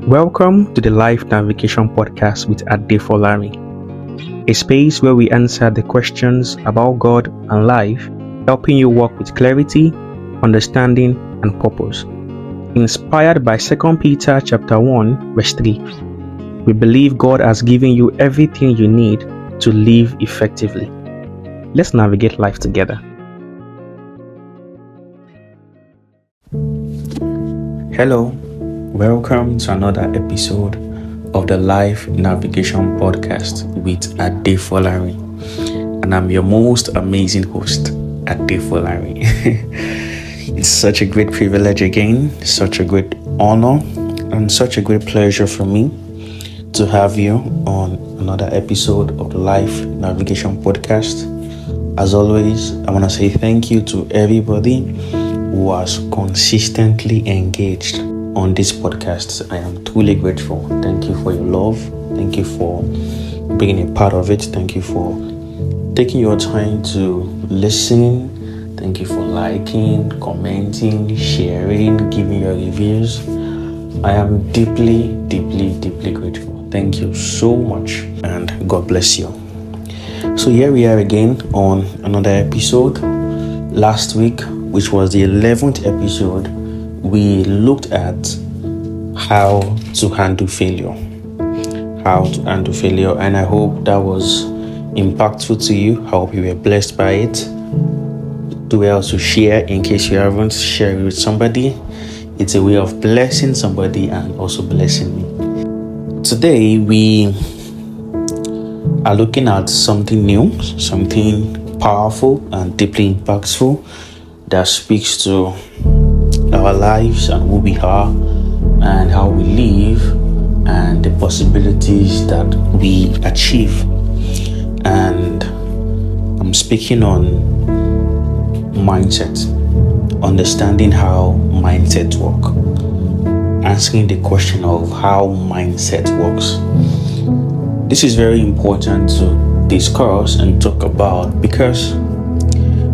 Welcome to the Life Navigation Podcast with Adefolarin, a space where we answer the questions about God and life, helping you walk with clarity, understanding, and purpose. Inspired by 2 Peter chapter 1, verse 3, we believe God has given you everything you need to live effectively. Let's navigate life together. Hello, welcome to another episode of the Life Navigation Podcast with Adefolarin, and I'm your most amazing host, Adefolarin. It's such a great privilege again, such a great honor, and such a great pleasure for me to have you on another episode of the Life Navigation Podcast. As always, I want to say thank you to everybody who has consistently engaged on this podcast. I am truly grateful. Thank you for your love. Thank you for being a part of it. Thank you for taking your time to listen. Thank you for liking, commenting, sharing, giving your reviews. I am deeply, deeply, deeply grateful. Thank you so much, and God bless you. So here we are again on another episode. Last week, which was the 11th episode, we looked at how to handle failure. And I hope that was impactful to you. I hope you were blessed by it. Do well to share in case you haven't. Share it with somebody. It's a way of blessing somebody and also blessing me. Today we are looking at something new, something powerful and deeply impactful that speaks to our lives and who we are and how we live and the possibilities that we achieve. And I'm speaking on mindset, understanding how mindset works, answering the question of how mindset works. This is very important to discuss and talk about because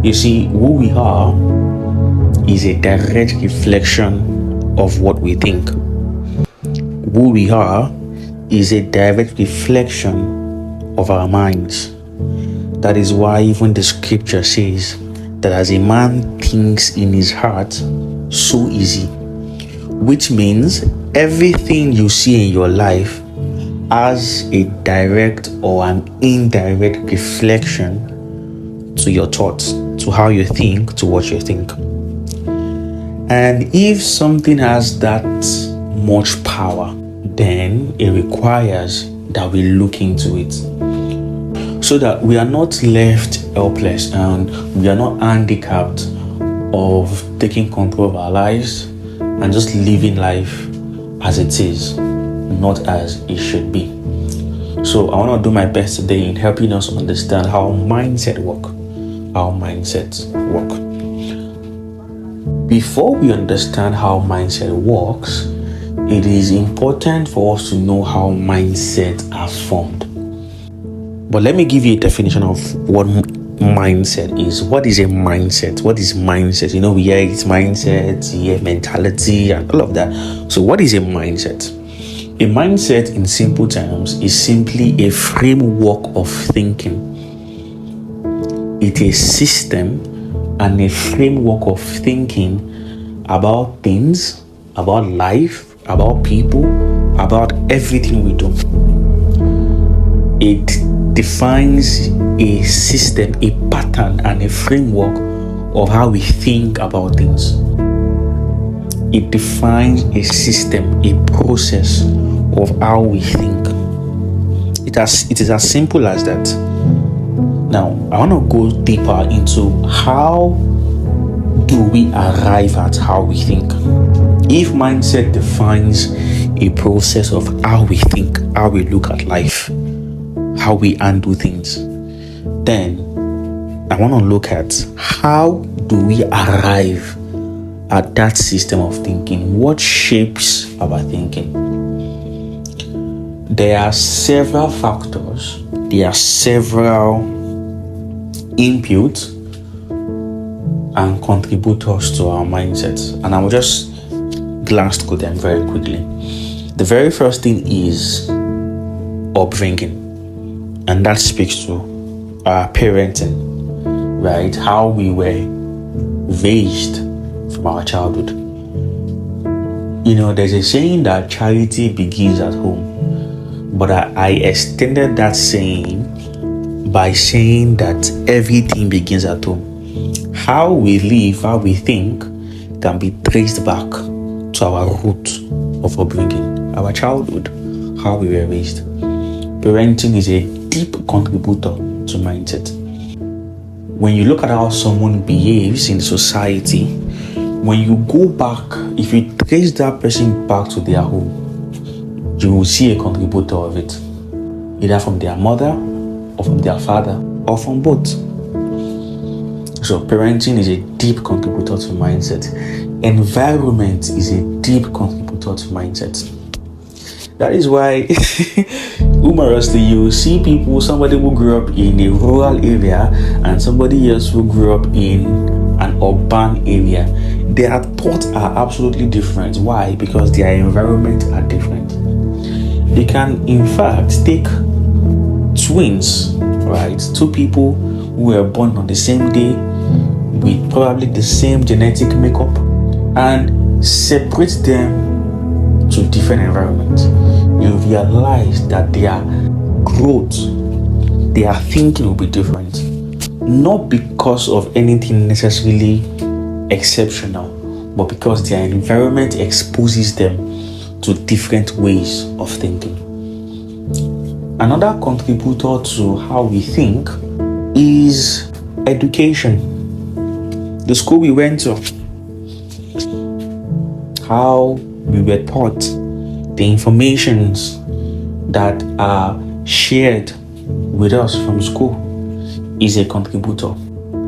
you see, who we are is a direct reflection of what we think. Who we are is a direct reflection of our minds. That is why even the scripture says that as a man thinks in his heart, so is he. Which means everything you see in your life has a direct or an indirect reflection to your thoughts, to how you think, to what you think. And if something has that much power, then it requires that we look into it so that we are not left helpless and we are not handicapped of taking control of our lives and just living life as it is, not as it should be. So I want to do my best today in helping us understand how mindset work. Before we understand how mindset works, it is important for us to know how mindsets are formed. But let me give you a definition of what mindset is. What is a mindset? What is mindset? We hear it's mindset, mentality, and all of that. So what is a mindset? A mindset, in simple terms, is simply a framework of thinking. It's a system and a framework of thinking about things, about life, about people, about everything we do. It defines a system, a pattern, and a framework of how we think about things. It defines a system, a process of how we think. It is as simple as that. Now, I want to go deeper into how do we arrive at how we think. If mindset defines a process of how we think, how we look at life, how we handle things, then I want to look at how do we arrive at that system of thinking. What shapes our thinking? There are several factors, there are several inputs and contributors to our mindsets, and I will just glance through them very quickly. The very first thing is upbringing, and that speaks to our parenting, right? How we were raised from our childhood. There's a saying that charity begins at home, but I extended that saying by saying that everything begins at home. How we live, how we think can be traced back to our root of upbringing, our childhood, how we were raised. Parenting is a deep contributor to mindset. When you look at how someone behaves in society, when you go back, if you trace that person back to their home, you will see a contributor of it, either from their mother or from their father or from both. So parenting is a deep contributor to mindset. Environment is a deep contributor to mindset. That is why humorously you see somebody who grew up in a rural area and somebody else who grew up in an urban area. Their thoughts are absolutely different. Why? Because their environment are different. They can in fact take twins, right? Two people who were born on the same day with probably the same genetic makeup and separate them to different environments. You realize that their growth, their thinking will be different. Not because of anything necessarily exceptional, but because their environment exposes them to different ways of thinking. Another contributor to how we think is education. The school we went to, how we were taught, the informations that are shared with us from school is a contributor.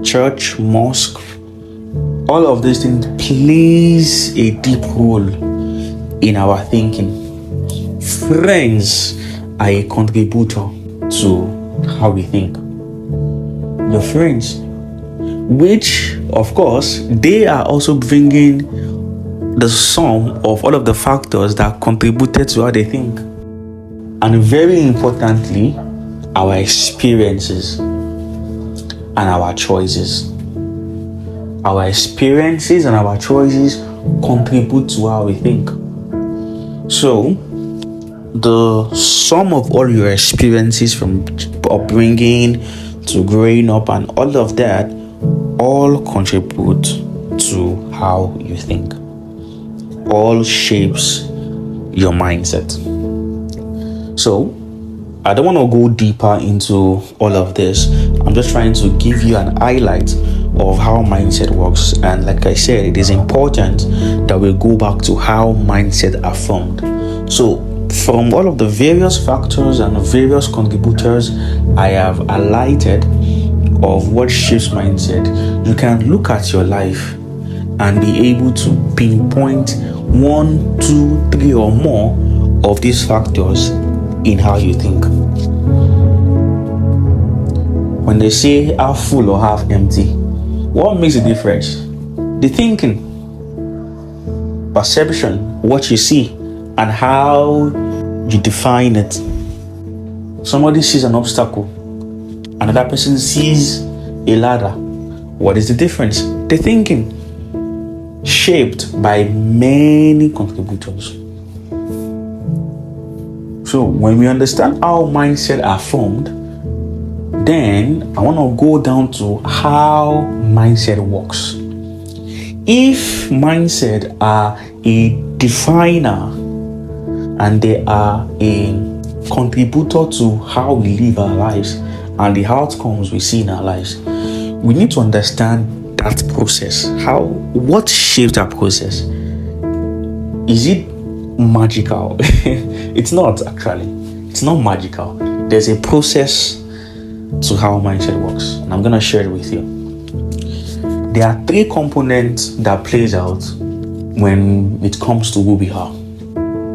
Church, mosque, all of these things plays a deep role in our thinking. Friends are a contributor to how we think. Your friends, which of course they are also bringing the sum of all of the factors that contributed to how they think. And very importantly, our experiences and our choices. Our experiences and our choices contribute to how we think. So, the sum of all your experiences from upbringing to growing up and all of that all contribute to how you think. All shapes your mindset. So, I don't want to go deeper into all of this. I'm just trying to give you an highlight of how mindset works. And like I said, it is important that we go back to how mindset are formed. So, from all of the various factors and various contributors I have highlighted of what shapes mindset, you can look at your life and be able to pinpoint 1, 2, 3 or more of these factors in how you think. When they say half full or half empty, what makes the difference? The thinking, perception, what you see, and how you define it. Somebody sees an obstacle, another person sees a ladder. What is the difference? The thinking, shaped by many contributors. So when we understand how mindset are formed, then I want to go down to how mindset works. If mindset are a definer and they are a contributor to how we live our lives and the outcomes we see in our lives, we need to understand that process. What shapes that process? Is it magical? It's not actually. It's not magical. There's a process to how mindset works, and I'm gonna share it with you. There are 3 components that plays out when it comes to who we are,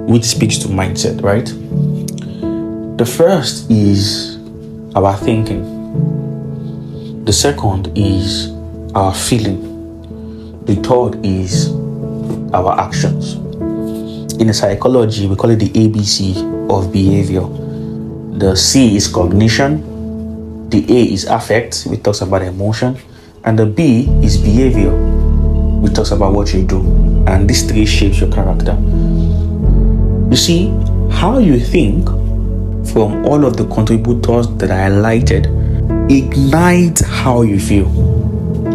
which speaks to mindset, right? The first is our thinking. The second is our feeling. The third is our actions. In In psychology, we call it the ABC of behavior. The C is cognition, the A is affect, which talks about emotion, and the B is behavior, which talks about what you do. And these three shapes your character. You see, how you think from all of the contributors that I highlighted ignite how you feel.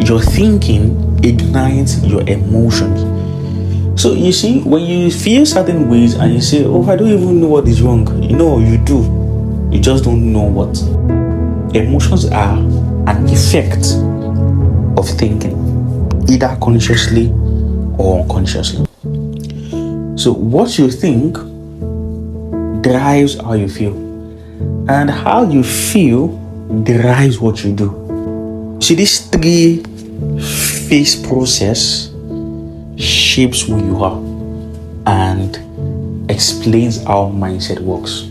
Your thinking ignites your emotions. So you see, when you feel certain ways and you say, oh, I don't even know what is wrong. You do. You just don't know what. Emotions are an effect of thinking, either consciously or unconsciously. So what you think drives how you feel, and how you feel drives what you do. See, this three-phase process shapes who you are and explains how mindset works.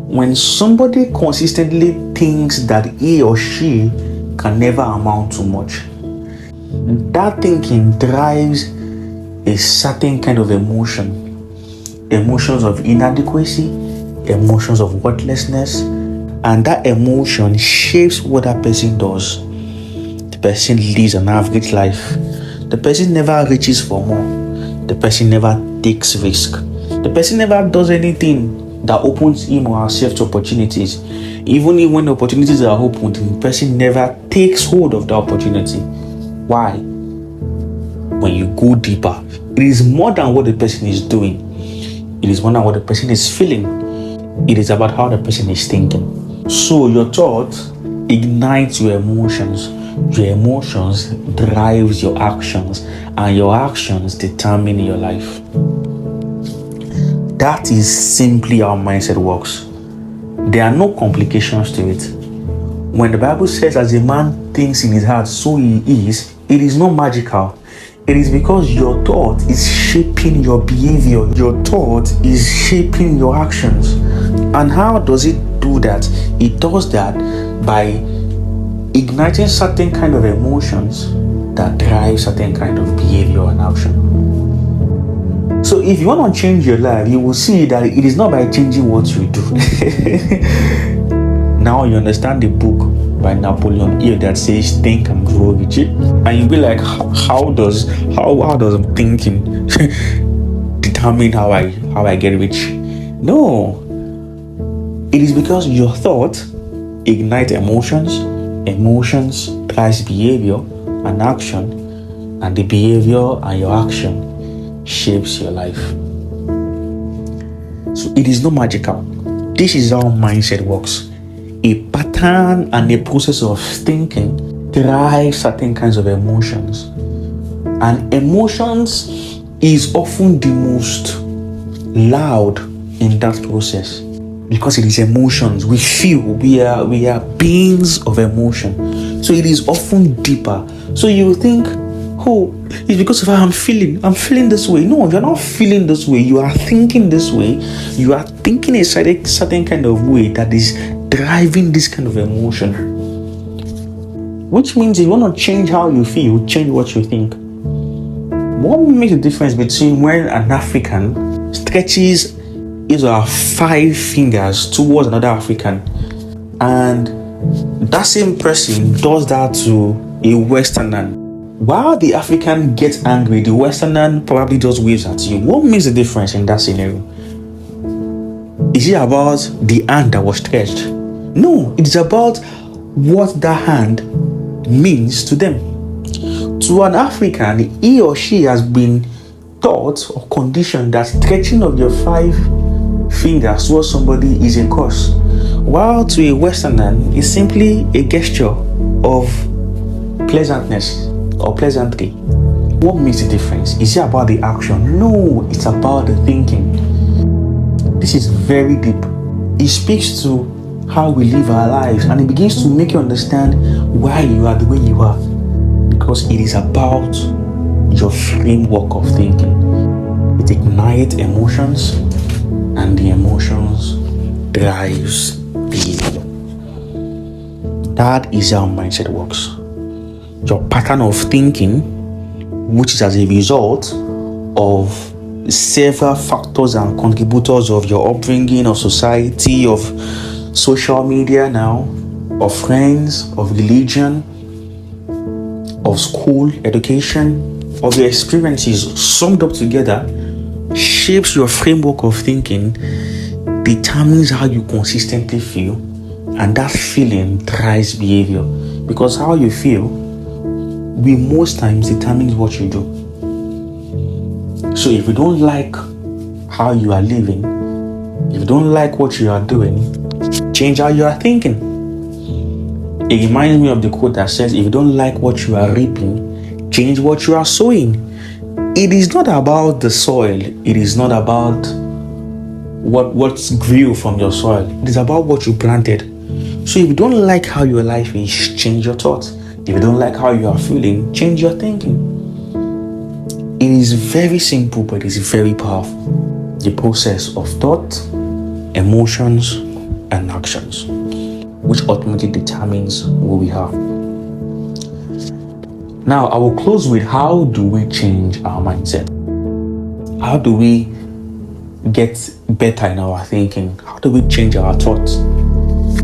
When somebody consistently thinks that he or she can never amount to much, that thinking drives a certain kind of emotions of inadequacy, emotions of worthlessness, and that emotion shapes what that person does. The person lives an average life. The person never reaches for more. The person never takes risk. The person never does anything that opens him or herself to opportunities. Even when opportunities are opened, the person never takes hold of the opportunity. Why? When you go deeper, it is more than what the person is doing. It is more than what the person is feeling. It is about how the person is thinking. So your thoughts ignite your emotions. Your emotions drives your actions, and your actions determine your life. That is simply how mindset works. There are no complications to it. When the Bible says, as a man thinks in his heart, so he is, it is not magical. It is because your thought is shaping your behavior. Your thought is shaping your actions. And how does it do that? It does that by igniting certain kind of emotions that drive certain kind of behavior and action. So if you want to change your life, you will see that it is not by changing what you do. Now you understand the book by Napoleon Hill that says think and grow rich. And you'll be like, how does thinking determine how I get rich? No. It is because your thought ignites emotions drives behavior and action, and the behavior and your action shapes your life. So it is not magical. This is how mindset works. A pattern and a process of thinking drives certain kinds of emotions, and emotions is often the most loud in that process. Because it is emotions, we feel, we are beings of emotion. So it is often deeper. So you think, oh, it's because of how I'm feeling this way. No, you're not feeling this way. You are thinking this way. You are thinking a certain kind of way that is driving this kind of emotion. Which means if you want to change how you feel, change what you think. What makes the difference between when an African stretches his or her 5 fingers towards another African, and that same person does that to a Westerner? While the African gets angry, the Westerner probably just waves at you. What makes the difference in that scenario? Is it about the hand that was stretched? No, it's about what that hand means to them. To an African, he or she has been taught or conditioned that stretching of your 5 fingers towards somebody is a curse, while to a Westerner is simply a gesture of pleasantness or pleasantry. What makes the difference? Is it about the action? No, it's about the thinking. This is very deep. It speaks to how we live our lives, and it begins to make you understand why you are the way you are, because it is about your framework of thinking. It ignites emotions, and the emotions drives behavior. That is how mindset works. Your pattern of thinking, which is as a result of several factors and contributors of your upbringing, of society, of social media now, of friends, of religion, of school, education, of your experiences summed up together shapes your framework of thinking, determines how you consistently feel, and that feeling drives behavior. Because how you feel will most times determines what you do. So if you don't like how you are living, if you don't like what you are doing, change how you are thinking. It reminds me of the quote that says, if you don't like what you are reaping, change what you are sowing. It is not about the soil. It is not about what grew from your soil. It is about what you planted. So if you don't like how your life is, change your thoughts. If you don't like how you are feeling, change your thinking. It is very simple, but it is very powerful. The process of thought, emotions, and actions, which ultimately determines who we are. Now, I will close with, how do we change our mindset? How do we get better in our thinking? How do we change our thoughts?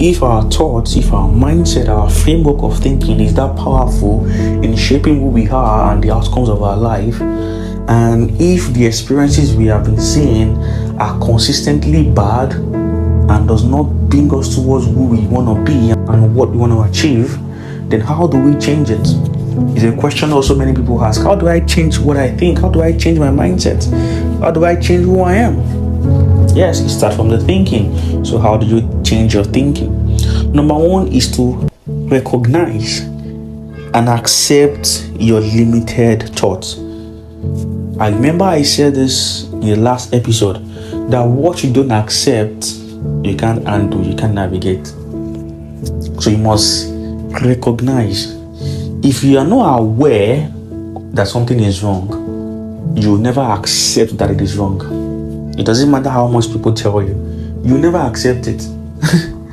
If our thoughts, if our mindset, our framework of thinking is that powerful in shaping who we are and the outcomes of our life, and if the experiences we have been seeing are consistently bad and does not bring us towards who we want to be and what we want to achieve, then how do we change it? It's a question also many people ask. How do I change what I think? How do I change my mindset? How do I change who I am? Yes, it starts from the thinking. So how do you change your thinking? Number one is to recognize and accept your limited thoughts. I remember I said this in the last episode, that what you don't accept, you can't undo, you can't navigate. So you must recognize. If you are not aware that something is wrong, you will never accept that it is wrong. It doesn't matter how much people tell you, you never accept it.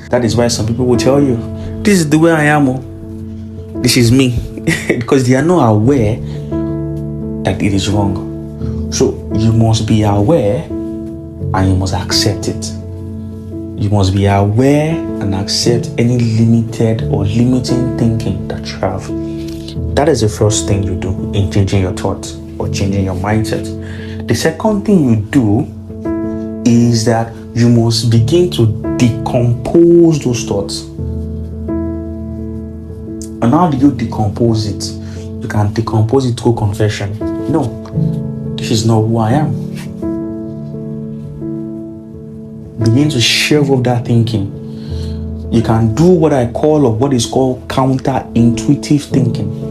That is why some people will tell you, this is the way I am, this is me, because they are not aware that it is wrong. So you must be aware and you must accept it. You must be aware and accept any limited or limiting thinking that you have. That is the first thing you do in changing your thoughts or changing your mindset. The second thing you do is that you must begin to decompose those thoughts. And how do you decompose it? You can decompose it through confession. No, this is not who I am. Begin to shave off that thinking. You can do what I call, or what is called, counter-intuitive thinking.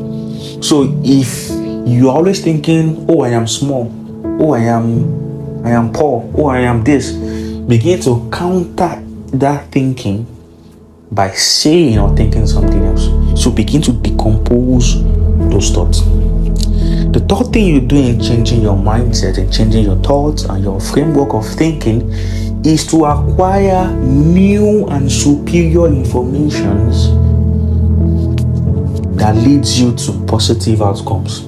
So if you're always thinking, oh, I am small, oh, I am poor, oh, I am this, begin to counter that thinking by saying or thinking something else. So begin to decompose those thoughts. The third thing you do in changing your mindset and changing your thoughts and your framework of thinking is to acquire new and superior informations that leads you to positive outcomes.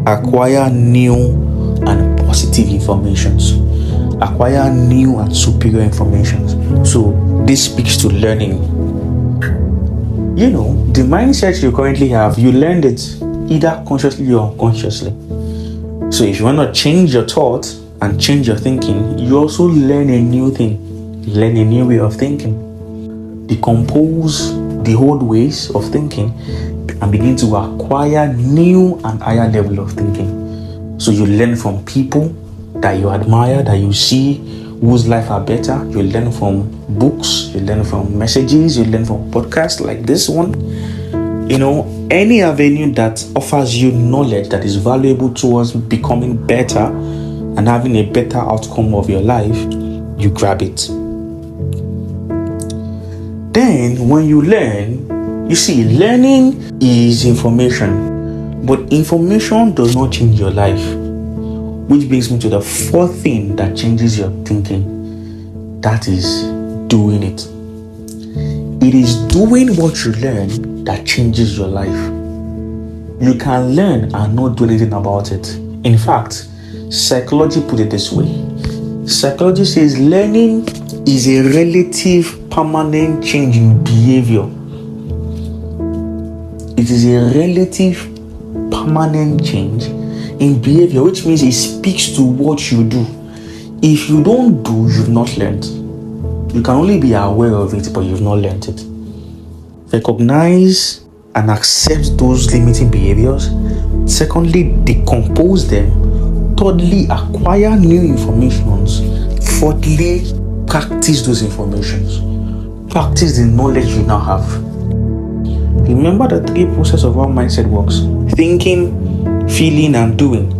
Acquire new and positive informations. Acquire new and superior information. So this speaks to learning. You know, the mindset you currently have, you learned it either consciously or unconsciously. So if you want to change your thoughts and change your thinking, you also learn a new thing. You learn a new way of thinking. Decompose the old ways of thinking and begin to acquire new and higher level of thinking. So you learn from people that you admire, that you see whose life are better. You learn from books, you learn from messages, you learn from podcasts like this one. You know, any avenue that offers you knowledge that is valuable towards becoming better and having a better outcome of your life, you grab it. Then when you learn, you see, learning is information, but information does not change your life. Which brings me to the fourth thing that changes your thinking. That is doing it. It is doing what you learn that changes your life. You can learn and not do anything about it. In fact, Psychology put it this way. Psychology says learning is a relative permanent change in behavior. It is a relative permanent change in behavior, which means it speaks to what you do. If you don't do, you've not learned. You can only be aware of it, but you've not learned it. Recognize and accept those limiting behaviors. Secondly, decompose them. Thirdly, acquire new informations. Fourthly, practice those informations. Practice the knowledge you now have. Remember the three processes of how mindset works: thinking, feeling, and doing.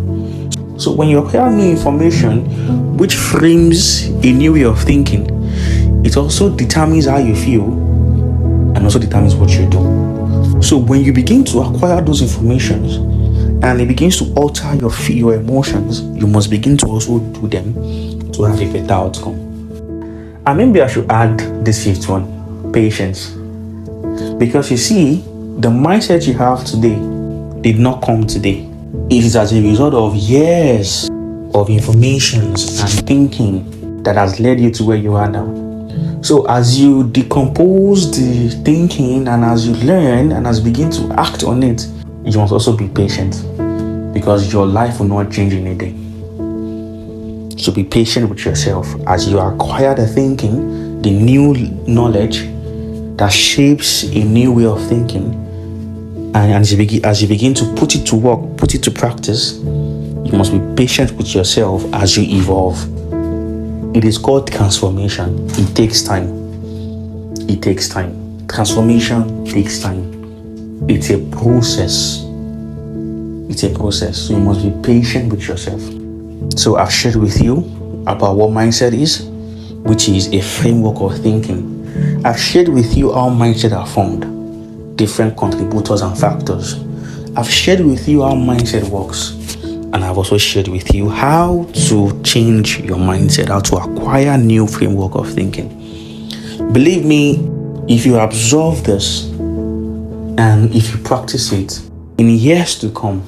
So when you acquire new information, which frames a new way of thinking, it also determines how you feel and also determines what you do. So when you begin to acquire those informations and it begins to alter your emotions, you must begin to also do them to have a better outcome. And maybe I should add this fifth one: patience. Because you see, the mindset you have today did not come today. It is as a result of years of informations and thinking that has led you to where you are now. So as you decompose the thinking and as you learn and as you begin to act on it, you must also be patient, because your life will not change in a day. So be patient with yourself as you acquire the thinking, the new knowledge that shapes a new way of thinking. And as you begin to put it to work, put it to practice, you must be patient with yourself as you evolve. It is called transformation. It takes time. It takes time. Transformation takes time. It's a process. It's a process. So you must be patient with yourself. So I've shared with you about what mindset is, which is a framework of thinking. I've shared with you how mindset are formed, different contributors and factors. I've shared with you how mindset works, and I've also shared with you how to change your mindset, how to acquire a new framework of thinking. Believe me, if you absorb this and if you practice it, in years to come,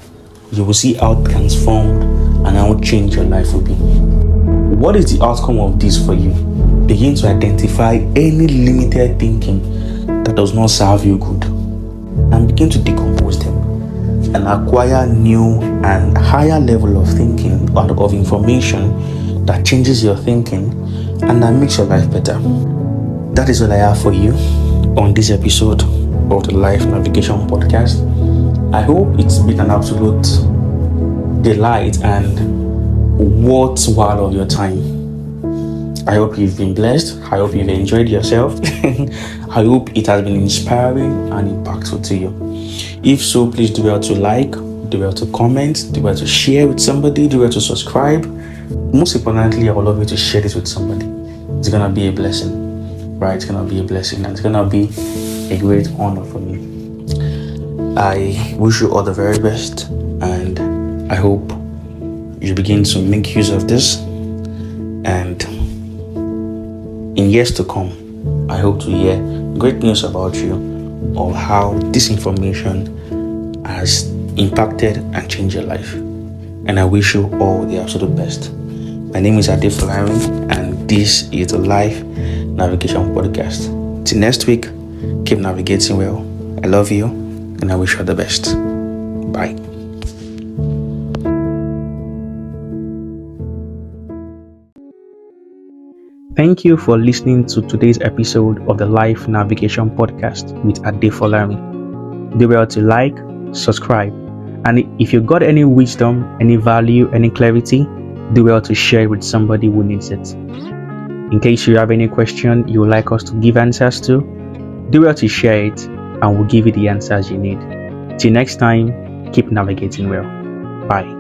you will see how transformed and how changed your life will be. What is the outcome of this for you? Begin to identify any limited thinking that does not serve you good and begin to decompose them and acquire new and higher level of thinking and of information that changes your thinking and that makes your life better. That is what I have for you on this episode of the Life Navigation Podcast. I hope it's been an absolute delight and worthwhile of your time. I hope you've been blessed. I hope you've enjoyed yourself. I hope it has been inspiring and impactful to you. If so, please do well to like, do well to comment, do well to share with somebody, do well to subscribe. Most importantly, I would love you to share this with somebody. It's going to be a blessing, right? It's going to be a blessing and it's going to be a great honor for me. I wish you all the very best and I hope you begin to make use of this, and in years to come, I hope to hear great news about you of how this information has impacted and changed your life. And I wish you all the absolute best. My name is Adefolarin, and this is the Life Navigation Podcast. Till next week, keep navigating well. I love you, and I wish you all the best. Bye. Thank you for listening to today's episode of the Life Navigation Podcast with Adefolarin. Do well to like, subscribe, and if you got any wisdom, any value, any clarity, do well to share it with somebody who needs it. In case you have any question you would like us to give answers to, do well to share it and we'll give you the answers you need. Till next time, keep navigating well. Bye.